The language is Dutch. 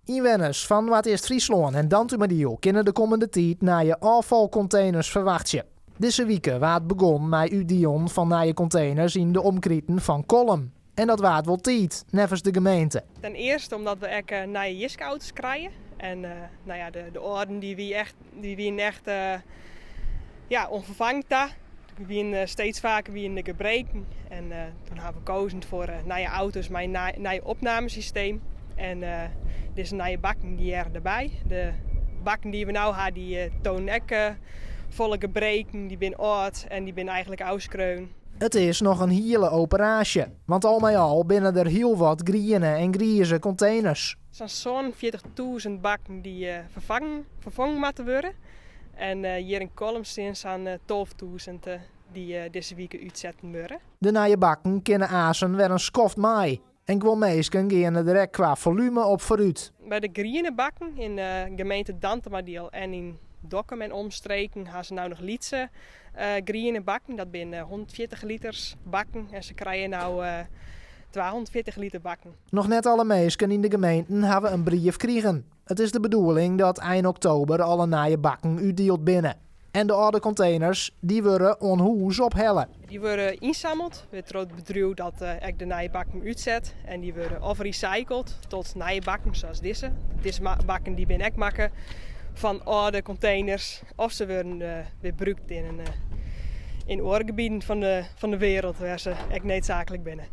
Inwoners van Noord-Oost-Friesland en Dantumadiel kunnen de komende tijd naar je afvalcontainers verwachten. Deze weken waard begon met Udion van naar je containers in de omkrieten van Kolm. En dat waard wel tijd, nevens de gemeente. Ten eerste omdat we ook naar je jiskauto's krijgen. En de orden die wie echt onvervangd daar. We steeds vaker wie in de gebreken. En toen hebben we gekozen voor naar je auto's met een naar je opnamesysteem. En deze naar je bakken die er erbij. De bakken die we nu hebben, die tonen ook volle gebreken. Die zijn oud en die zijn eigenlijk uitskreun. Het is nog een hele operatie, want al met al binnen er heel wat groene en grijze containers. Er zijn zo'n 40.000 bakken die vervangen moeten worden. En hier in Kolm zijn 12.000 die deze week uitzetten worden. De nieuwe bakken kunnen azen weer een skoft mee. En gewoon meesken gaan er direct qua volume op vooruit. Bij de groene bakken in de gemeente Dantumadiel en in Dokkum en omstreken hebben ze nou nog Lietse groene bakken. Dat zijn 140 liters bakken en ze krijgen nou 240 liter bakken. Nog net alle meesken in de gemeenten hebben een brief gekregen. Het is de bedoeling dat eind oktober alle nieuwe bakken uitdeeld binnen. En de oude containers die worden onhoes ophellen. Die worden inzameld. We hebben het bedrijf dat ik de nieuwe bakken uitzet. En die worden of recycled tot nieuwe bakken zoals deze. Deze bakken die ben ik maken van oude containers. Of ze worden weer gebruikt in oorgebieden van de wereld waar ze echt noodzakelijk binnen.